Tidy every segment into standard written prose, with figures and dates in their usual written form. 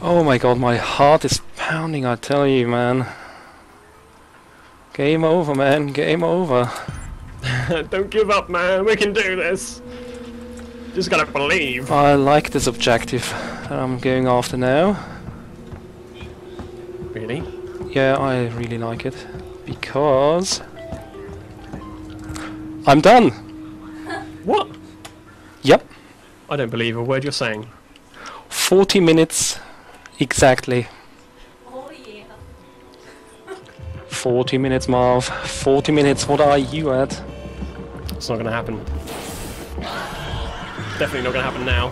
Oh my god, my heart is pounding, I tell you, man. Game over, man. Game over. Don't give up, man. We can do this. Just gotta believe. I like this objective that I'm going after now. Really? Yeah, I really like it. Because... I'm done! What? Yep. I don't believe a word you're saying. 40 minutes exactly. Oh yeah. 40 minutes, Marv. 40 minutes, what are you at? It's not gonna happen. Definitely not gonna happen now.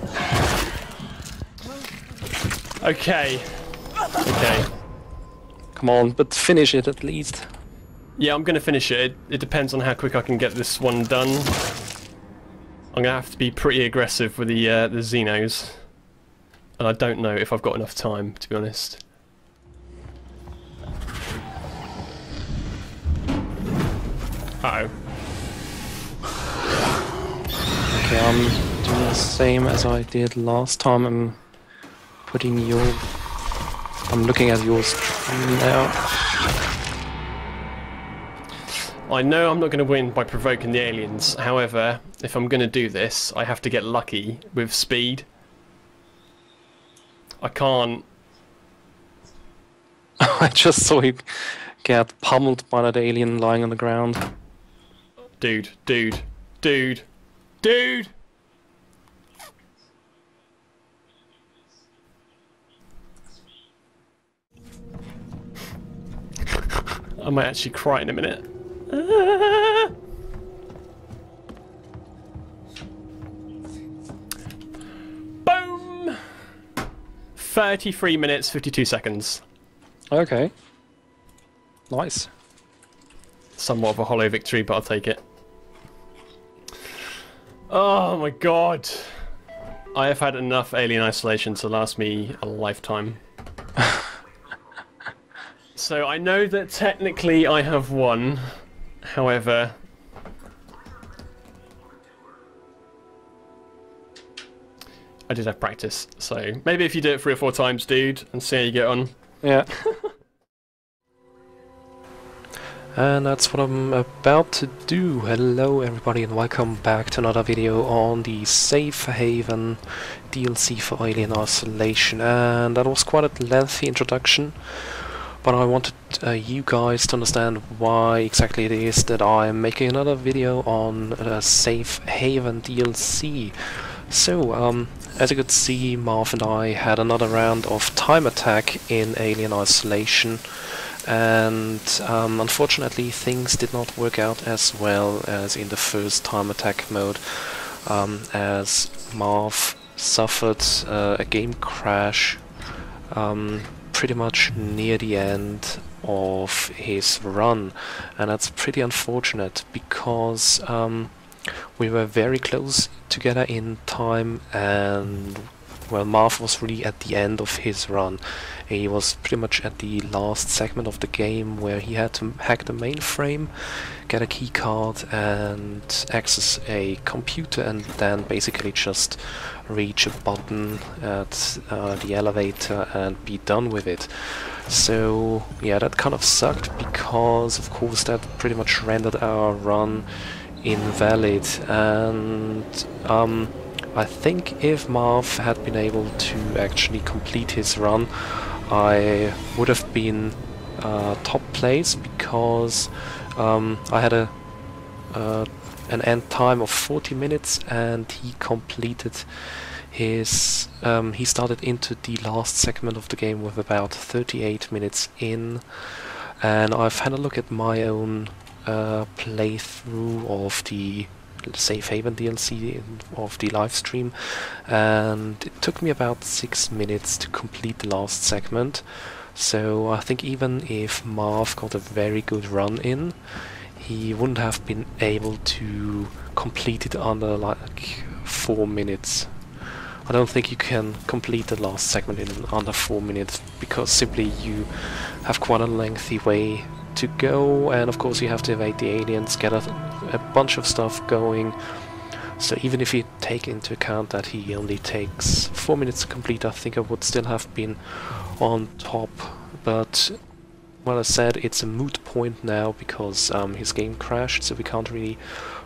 Okay. Okay. Come on, but finish it at least. Yeah, I'm gonna finish it. It depends on how quick I can get this one done. I'm gonna have to be pretty aggressive with the Xenos. And I don't know if I've got enough time, to be honest. Uh-oh. Okay, I'm doing the same as I did last time. I'm looking at your stream now. I know I'm not going to win by provoking the aliens. However, if I'm going to do this, I have to get lucky with speed. I can't... I just saw you get pummeled by that alien lying on the ground. Dude, dude, dude, dude! I might actually cry in a minute. Boom! 33 minutes, 52 seconds. Okay. Nice. Somewhat of a hollow victory, but I'll take it. Oh my god. I have had enough alien isolation to last me a lifetime. So I know that technically I have won. However, I did have practice, so maybe if you do it 3 or 4 times, dude, and see how you get on. Yeah. And that's what I'm about to do. Hello everybody and welcome back to another video on the Safe Haven DLC for Alien Isolation. And that was quite a lengthy introduction, but I wanted you guys to understand why exactly it is that I'm making another video on Safe Haven DLC. So, as you could see, Marv and I had another round of time attack in Alien Isolation, and unfortunately things did not work out as well as in the first time attack mode, as Marv suffered a game crash pretty much near the end of his run, and that's pretty unfortunate because we were very close together in time, and well, Marv was really at the end of his run. He was pretty much at the last segment of the game where he had to hack the mainframe, get a key card and access a computer, and then basically just reach a button at the elevator and be done with it. So yeah, that kind of sucked because of course that pretty much rendered our run invalid, and I think if Marv had been able to actually complete his run, I would have been top place, because I had an end time of 40 minutes and he completed his he started into the last segment of the game with about 38 minutes in, and I've had a look at my own playthrough of the Safe Haven DLC of the live stream, and it took me about 6 minutes to complete the last segment. So I think even if Marv got a very good run in, he wouldn't have been able to complete it under like 4 minutes. I don't think you can complete the last segment in under 4 minutes, because simply you have quite a lengthy way to go, and of course you have to evade the aliens, get a bunch of stuff going So even if you take into account that he only takes 4 minutes to complete, I think I would still have been on top. But well, I said it's a moot point now because his game crashed, so we can't really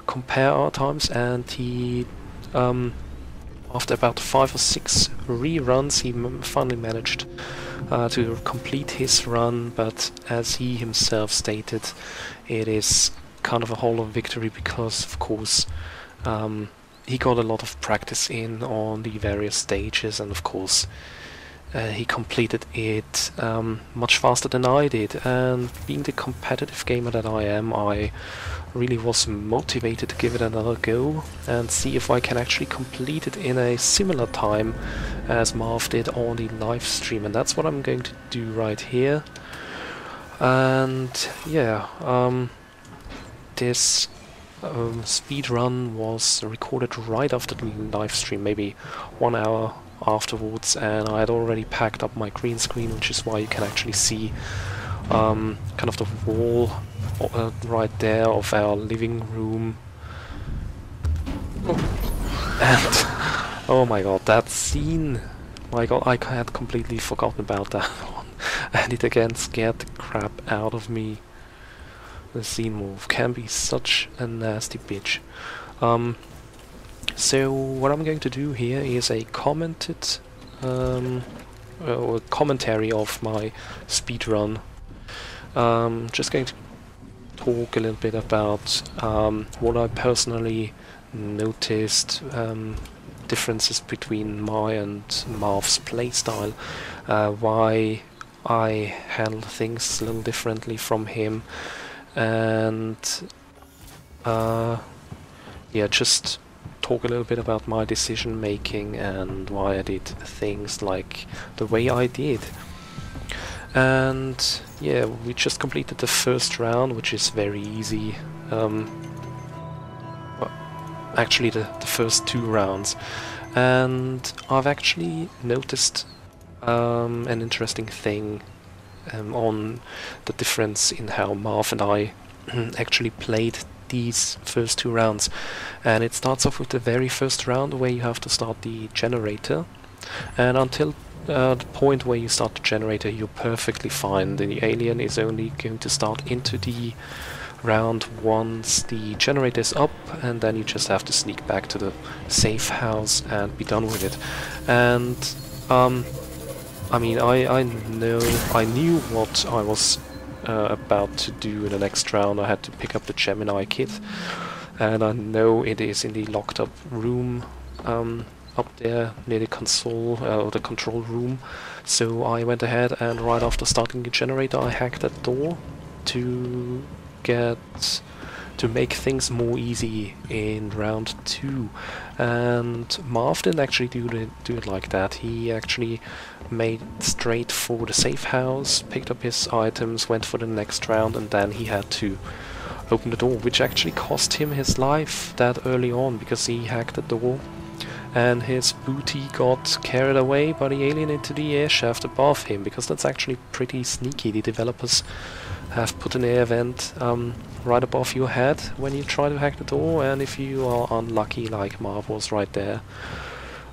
compare our times. And he, after about 5 or 6 reruns, he finally managed to complete his run. But as he himself stated, it is kind of a hollow victory because, of course, he got a lot of practice in on the various stages, and of course he completed it much faster than I did. And being the competitive gamer that I am, I really was motivated to give it another go and see if I can actually complete it in a similar time as Marv did on the live stream, and that's what I'm going to do right here. And yeah, this speed run was recorded right after the live stream, maybe 1 hour afterwards, and I had already packed up my green screen, which is why you can actually see kind of the wall right there of our living room. And oh my god, that scene! My god, I had completely forgotten about that one, and it again scared the crap out of me. The scene move can be such a nasty bitch. So what I'm going to do here is a commented commentary of my speedrun. Just going to talk a little bit about what I personally noticed, differences between my and Marv's playstyle, why I handle things a little differently from him, and yeah, just talk a little bit about my decision making and why I did things like the way I did. And yeah, we just completed the first round, which is very easy. Well, actually the first 2 rounds. And I've actually noticed an interesting thing on the difference in how Marv and I actually played these first 2 rounds. And it starts off with the very first round where you have to start the generator, and until the point where you start the generator you're perfectly fine. The alien is only going to start into the round once the generator is up, and then you just have to sneak back to the safe house and be done with it. And I mean, I knew what I was about to do in the next round. I had to pick up the Gemini kit, and I know it is in the locked up room up there near the console, or the control room. So I went ahead and right after starting the generator I hacked that door to make things more easy in round 2. And Marv didn't actually do it like that. He actually made straight for the safe house, picked up his items, went for the next round, and then he had to open the door, which actually cost him his life that early on, because he hacked the door and his booty got carried away by the alien into the air shaft above him, because that's actually pretty sneaky. The developers have put an air vent right above your head when you try to hack the door, and if you are unlucky like Marv was right there,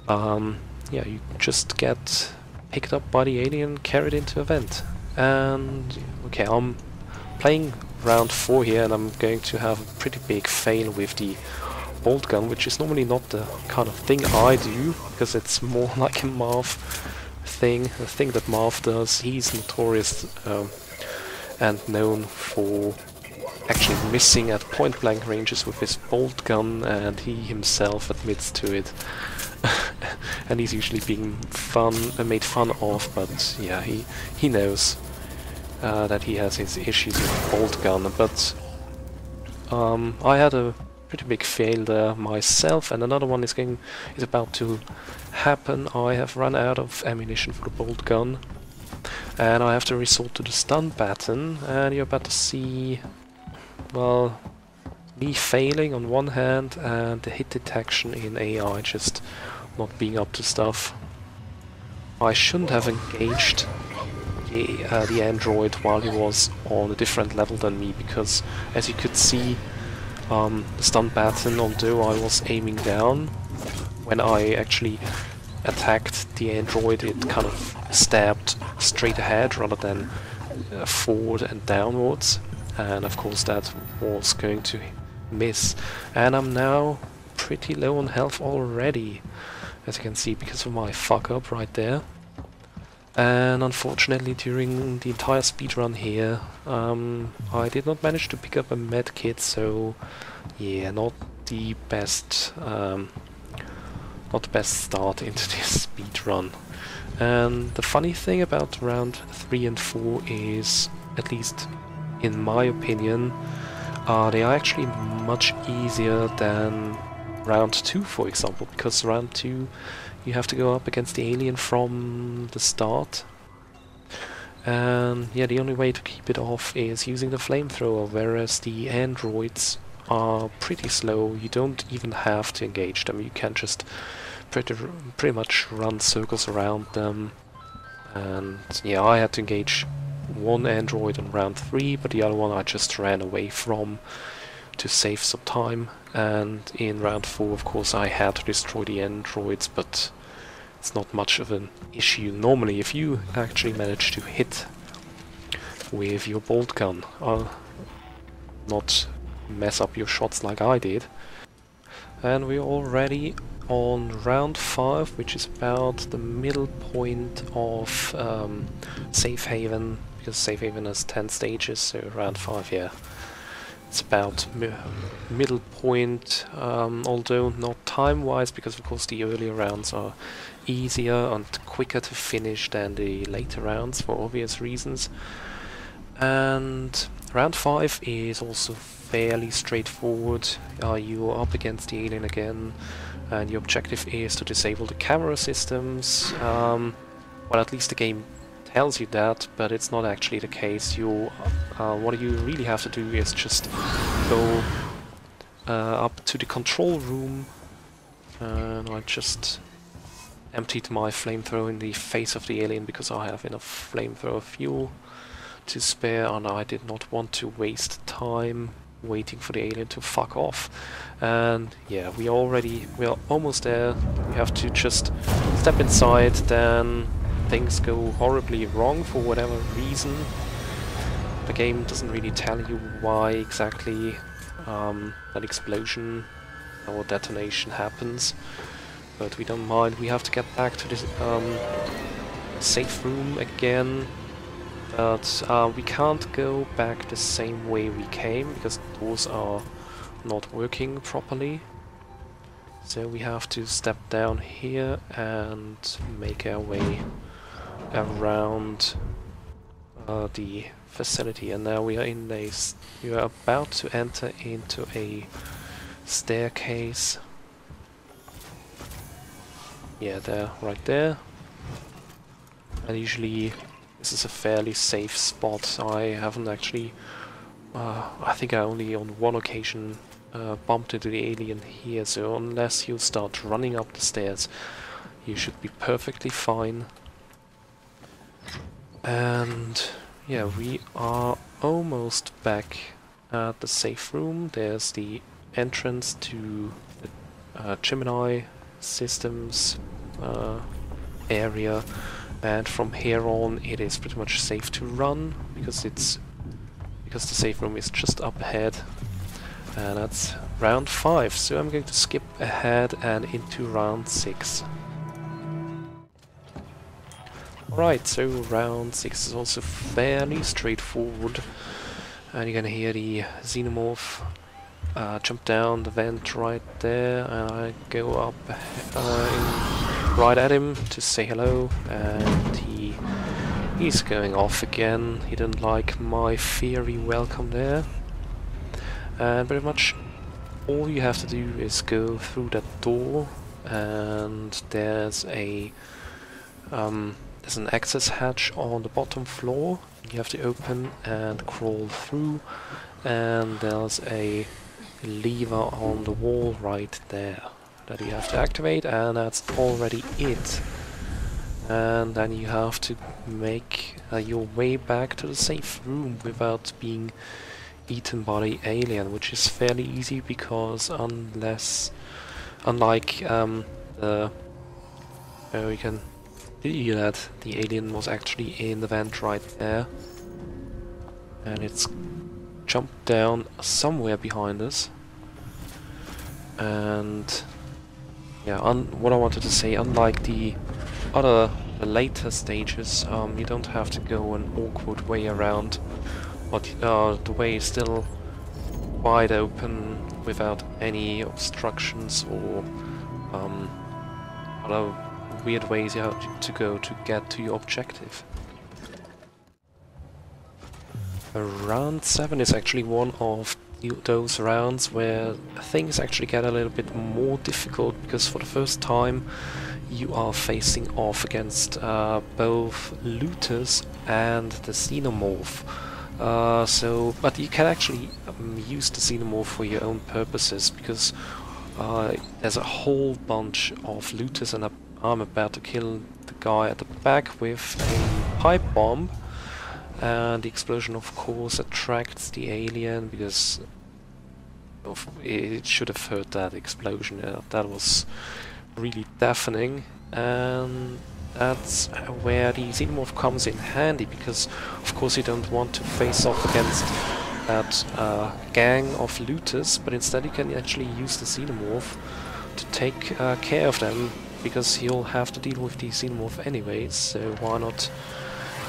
yeah, you just get picked up by the alien, carried into a vent. And okay, I'm playing round 4 here, and I'm going to have a pretty big fail with the bolt gun, which is normally not the kind of thing I do, because it's more like a Marv thing, the thing that Marv does. He's notorious and known for actually missing at point-blank ranges with his bolt gun, and he himself admits to it. And he's usually being made fun of, but yeah, he knows that he has his issues with bolt gun. But I had a pretty big fail there myself, and another one is about to happen. I have run out of ammunition for the bolt gun, and I have to resort to the stun baton, and you're about to see, well, me failing on one hand and the hit detection in AI just not being up to stuff. I shouldn't have engaged the android while he was on a different level than me, because as you could see, the stun button, although I was aiming down. When I actually attacked the android, it kind of stabbed straight ahead rather than forward and downwards, and of course that was going to miss. And I'm now pretty low on health already, as you can see, because of my fuck up right there. And unfortunately during the entire speedrun here I did not manage to pick up a med kit, so yeah, not the best start into this speedrun. And the funny thing about round 3 and 4 is, at least in my opinion, they are actually much easier than round 2, for example, because round 2 you have to go up against the alien from the start. And yeah, the only way to keep it off is using the flamethrower, whereas the androids are pretty slow. You don't even have to engage them, you can just pretty much run circles around them. And yeah, I had to engage one android on round 3, but the other one I just ran away from to save some time. And in round 4, of course, I had to destroy the androids, but it's not much of an issue. Normally, if you actually manage to hit with your bolt gun, not mess up your shots like I did. And we're already on round 5, which is about the middle point of Safe Haven, because Safe Haven has 10 stages, so round 5, yeah. It's about middle point, although not time-wise, because of course the earlier rounds are easier and quicker to finish than the later rounds, for obvious reasons. And round 5 is also fairly straightforward. You are up against the alien again, and your objective is to disable the camera systems. Well, at least the game tells you that, but it's not actually the case. What you really have to do is just go up to the control room, and I just emptied my flamethrower in the face of the alien because I have enough flamethrower fuel to spare, and I did not want to waste time waiting for the alien to fuck off. And yeah, we are almost there. We have to just step inside, then things go horribly wrong for whatever reason. The game doesn't really tell you why exactly that explosion or detonation happens, but we don't mind. We have to get back to this safe room again, but we can't go back the same way we came because the doors are not working properly. So we have to step down here and make our way around the facility. And now we are in we are about to enter into a staircase. Yeah, there, right there. And usually this is a fairly safe spot. I haven't actually, I think I only on one occasion bumped into the alien here, so unless you start running up the stairs, you should be perfectly fine. And yeah, we are almost back at the safe room. There's the entrance to the Gemini systems area, and from here on it is pretty much safe to run because the safe room is just up ahead. And that's round 5, so I'm going to skip ahead and into round 6. Alright, so round 6 is also fairly straightforward, and you're gonna hear the xenomorph jump down the vent right there, and I go up right at him to say hello, and he's going off again. He didn't like my fiery welcome there. And pretty much all you have to do is go through that door, and there's an access hatch on the bottom floor. You have to open and crawl through, and there's a lever on the wall right there that you have to activate, and that's already it. And then you have to make your way back to the safe room without being eaten by the alien, which is fairly easy because unlike we can see that the alien was actually in the vent right there, and it's jumped down somewhere behind us. And yeah, what I wanted to say, unlike the later stages, you don't have to go an awkward way around, but the way is still wide open without any obstructions or other weird ways you have to go to get to your objective. Round 7 is actually one of those rounds where things actually get a little bit more difficult, because for the first time you are facing off against both looters and the xenomorph. But you can actually use the xenomorph for your own purposes, because there's a whole bunch of looters, and I'm about to kill the guy at the back with a pipe bomb. And the explosion, of course, attracts the alien, because it should have heard that explosion. That was really deafening, and that's where the xenomorph comes in handy, because of course you don't want to face off against that gang of looters, but instead you can actually use the xenomorph to take care of them, because you'll have to deal with the xenomorph anyways, so why not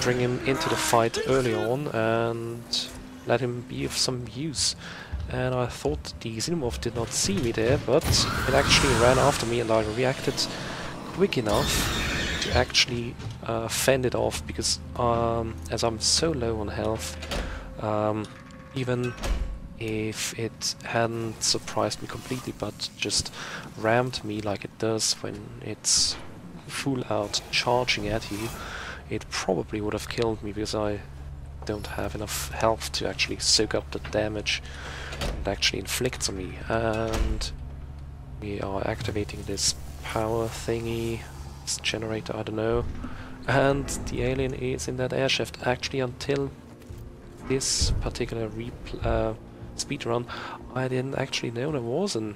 bring him into the fight early on and let him be of some use. And I thought the xenomorph did not see me there, but it actually ran after me, and I reacted quick enough to actually fend it off, because as I'm so low on health, even if it hadn't surprised me completely but just rammed me like it does when it's full out charging at you, it probably would have killed me, because I don't have enough health to actually soak up the damage it actually inflicts on me. And we are activating this power thingy, this generator, I don't know, and the alien is in that airshaft. Actually, until this particular speedrun, I didn't actually know there was a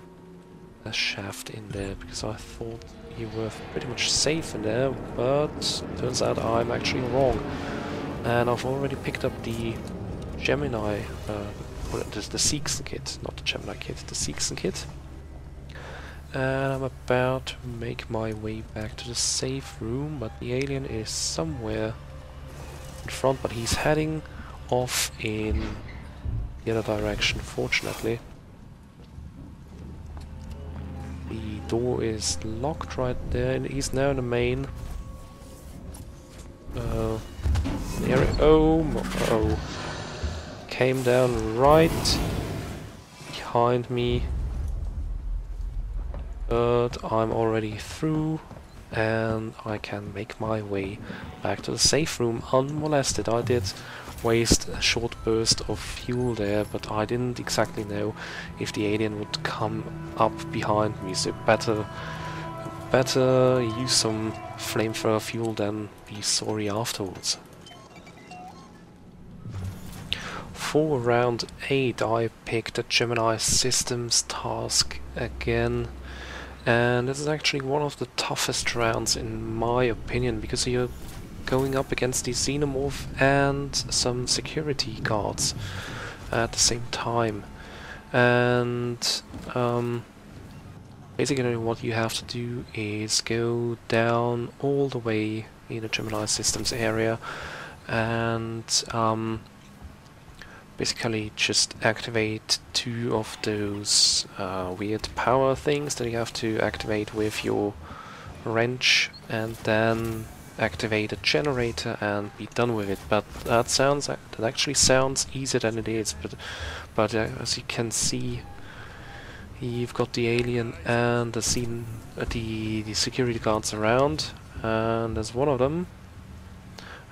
shaft in there, because I thought you were pretty much safe in there, but turns out I'm actually wrong. And I've already picked up the Gemini, the Seegson kit, not the Gemini kit, the Seegson kit. And I'm about to make my way back to the safe room, but the alien is somewhere in front, but he's heading off in the other direction, fortunately. The door is locked right there, and he's now in the main area. Oh, came down right behind me, but I'm already through, and I can make my way back to the safe room unmolested. I did waste a short burst of fuel there, but I didn't exactly know if the alien would come up behind me, so better use some flamethrower fuel than be sorry afterwards. For round 8 I picked a Gemini Systems task again, and this is actually one of the toughest rounds in my opinion, because you're going up against the xenomorph and some security guards at the same time. And basically what you have to do is go down all the way in the Gemini Systems area and basically just activate 2 of those weird power things that you have to activate with your wrench, and then activate a generator and be done with it. But that actually sounds easier than it is, but as you can see, you've got the alien and the security guards around, and there's one of them,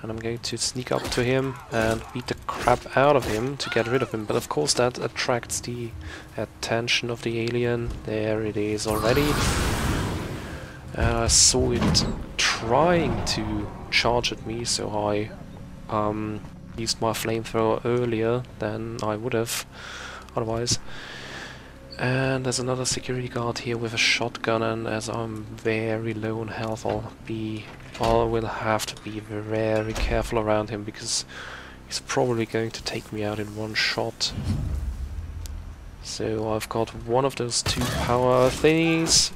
and I'm going to sneak up to him and beat the crap out of him to get rid of him. But of course that attracts the attention of the alien. There it is already. I saw it trying to charge at me, so I used my flamethrower earlier than I would have otherwise. And there's another security guard here with a shotgun, and as I'm very low on health, I will have to be very careful around him, because he's probably going to take me out in one shot. So I've got one of those 2 power thingies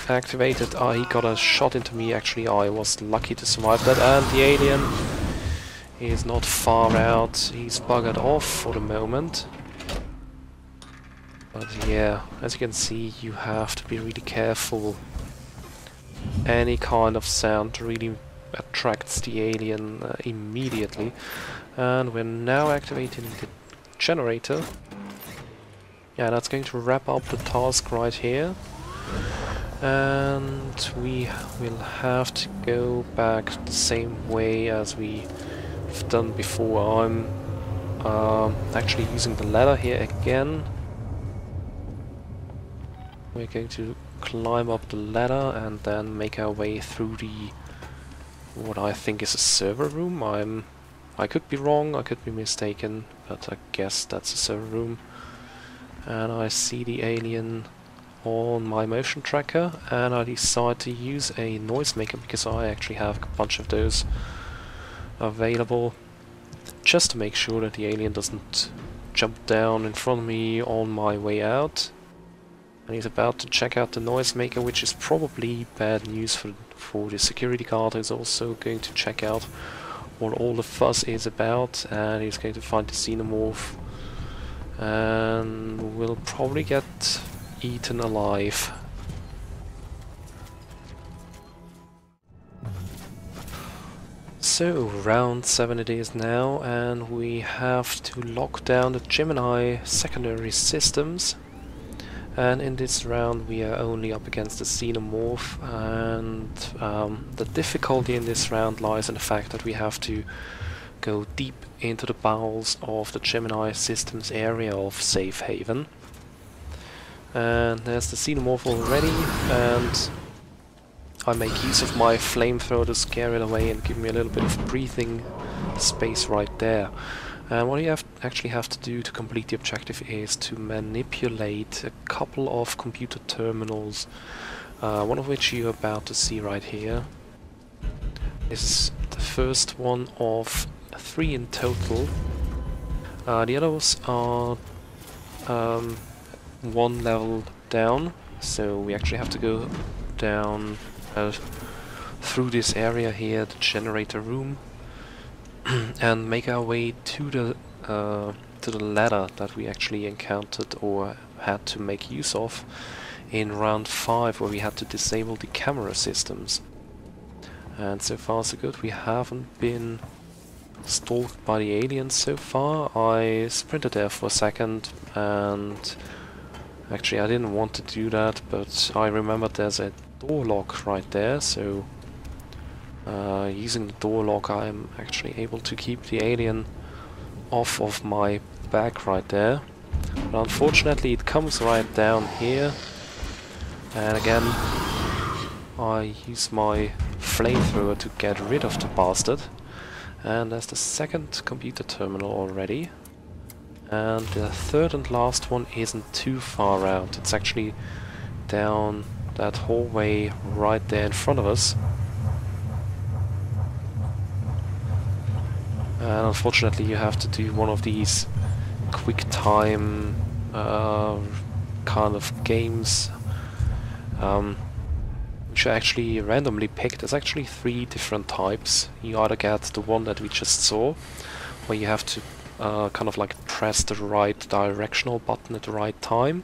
activated. Ah, he got a shot into me. Actually, I was lucky to survive that, and the alien is not far out. He's buggered off for the moment. But yeah, as you can see, you have to be really careful. Any kind of sound really attracts the alien immediately. And we're now activating the generator. Yeah, that's going to wrap up the task right here. And we will have to go back the same way as we've done before. I'm actually using the ladder here again. We're going to climb up the ladder and then make our way through the what I think is a server room. I could be wrong, I could be mistaken, but I guess that's a server room. And I see the alien on my motion tracker, and I decide to use a noisemaker because I actually have a bunch of those available, just to make sure that the alien doesn't jump down in front of me on my way out. And he's about to check out the noisemaker, which is probably bad news for the security guard, who's also going to check out what all the fuss is about, and he's going to find the xenomorph, and will probably get eaten alive. So, round 7 it is now, and we have to lock down the Gemini secondary systems. And in this round we are only up against the xenomorph, and the difficulty in this round lies in the fact that we have to go deep into the bowels of the Gemini systems area of Safe Haven. And there's the xenomorph already, and I make use of my flamethrower to scare it away and give me a little bit of breathing space right there. And what you actually have to do to complete the objective is to manipulate a couple of computer terminals, one of which you're about to see right here. This is the first one of 3 in total. The others are 1 level down, so we actually have to go down through this area here, the generator room, and make our way to the ladder that we actually encountered or had to make use of in round 5, where we had to disable the camera systems. And so far so good. We haven't been stalked by the aliens so far. I sprinted there for a second, and actually I didn't want to do that, but I remembered there's a door lock right there, so using the door lock I'm actually able to keep the alien off of my back right there. But unfortunately it comes right down here, and again I use my flamethrower to get rid of the bastard. And there's the second computer terminal already, and the third and last one isn't too far out. It's actually down that hallway right there in front of us. And unfortunately you have to do one of these quick time kind of games, which I actually randomly picked. There's actually 3 different types. You either get the one that we just saw, where you have to kind of like press the right directional button at the right time,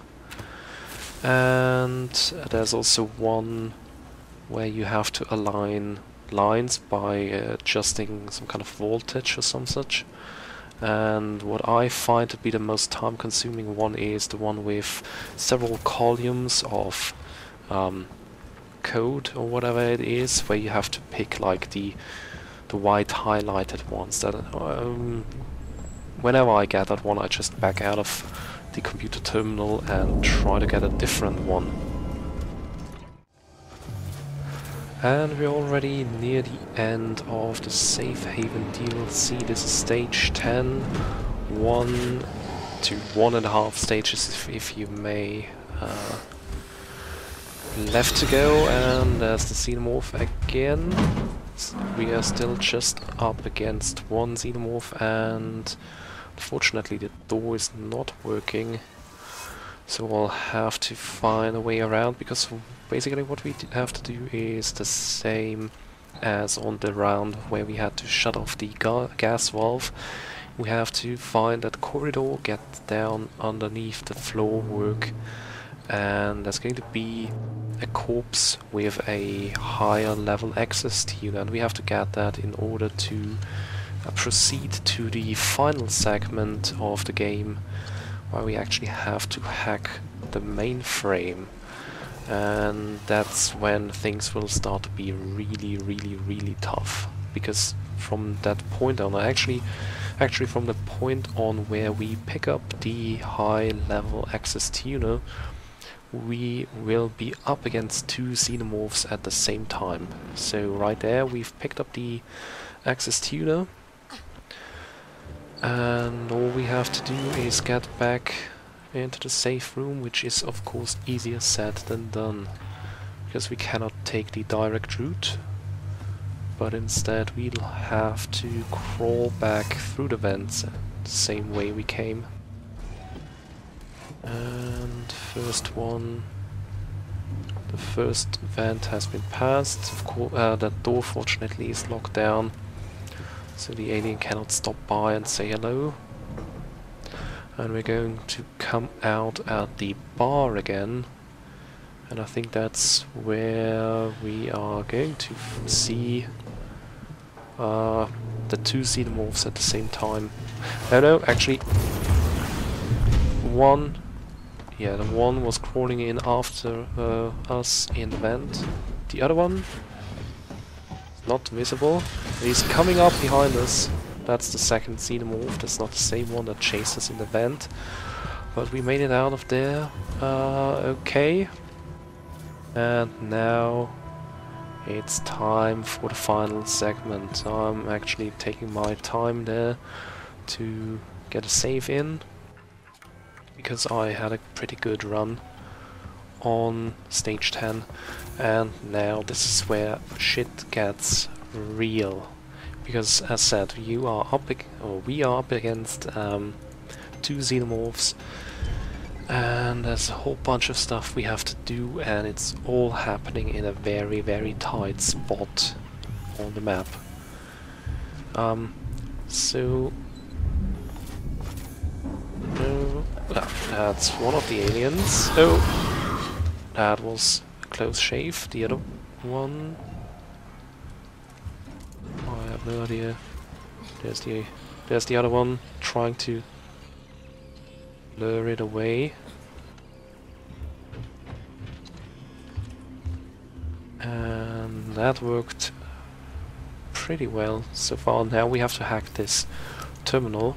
and there's also one where you have to align lines by adjusting some kind of voltage or some such. And what I find to be the most time consuming one is the one with several columns of code or whatever it is, where you have to pick like the white highlighted ones. That whenever I get that one, I just back out of the computer terminal and try to get a different one. And we're already near the end of the Safe Haven DLC. This is stage 10, 1 to 1.5 stages if you may. Left to go, and there's the Xenomorph again. We are still just up against one Xenomorph, and unfortunately the door is not working. So we'll have to find a way around, because basically what we have to do is the same as on the round where we had to shut off the gas valve. We have to find that corridor, get down underneath the floor work, and there's going to be a corpse with a higher level access tuner, and we have to get that in order to proceed to the final segment of the game, where we actually have to hack the mainframe. And that's when things will start to be really tough, because from that point on, actually from the point on where we pick up the high level access tuner, we will be up against two Xenomorphs at the same time. So right there we've picked up the access tuner, and all we have to do is get back into the safe room, which is of course easier said than done, because we cannot take the direct route, but instead we'll have to crawl back through the vents the same way we came. And the first vent has been passed. Of course, that door fortunately is locked down, so the alien cannot stop by and say hello. And we're going to come out at the bar again, and I think that's where we are going to see the two Xenomorphs at the same time. No, actually, one. Yeah, the one was crawling in after us in the vent. The other one, not visible. He's coming up behind us. That's the second Xenomorph. That's not the same one that chased us in the vent. But we made it out of there. Okay. And now it's time for the final segment. I'm actually taking my time there to get a save in, because I had a pretty good run on stage 10, and now this is where shit gets real, because as said, we are up against two Xenomorphs, and there's a whole bunch of stuff we have to do, and it's all happening in a very tight spot on the map. That's one of the aliens. Oh, that was a close shave. The other one, I have no idea. There's the other one trying to lure it away. And that worked pretty well so far. Now we have to hack this terminal.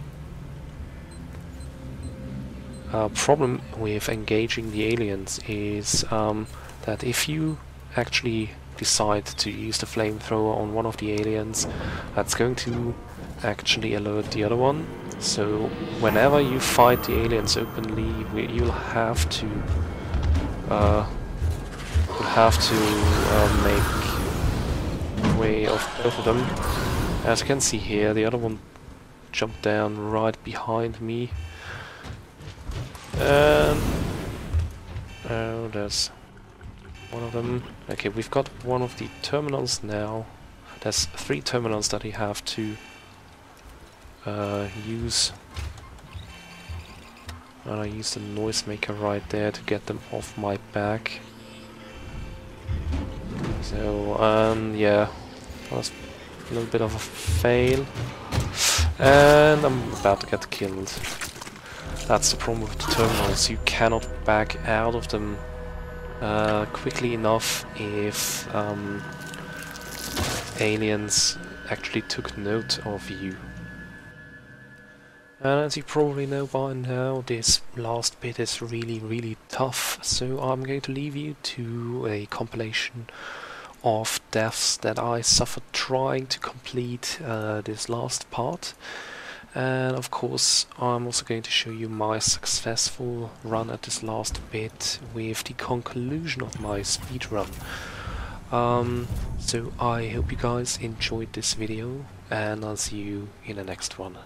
Problem with engaging the aliens is that if you actually decide to use the flamethrower on one of the aliens, that's going to actually alert the other one. So whenever you fight the aliens openly, you'll have to make way of both of them. As you can see here, the other one jumped down right behind me. And oh, there's one of them. Okay, we've got one of the terminals now. There's 3 terminals that we have to use. And I used the noisemaker right there to get them off my back. So, yeah, that was a little bit of a fail. And I'm about to get killed. That's the problem with the terminals. You cannot back out of them quickly enough if aliens actually took note of you. And as you probably know by now, this last bit is really tough, so I'm going to leave you to a compilation of deaths that I suffered trying to complete this last part. And of course I'm also going to show you my successful run at this last bit with the conclusion of my speedrun. So I hope you guys enjoyed this video, and I'll see you in the next one.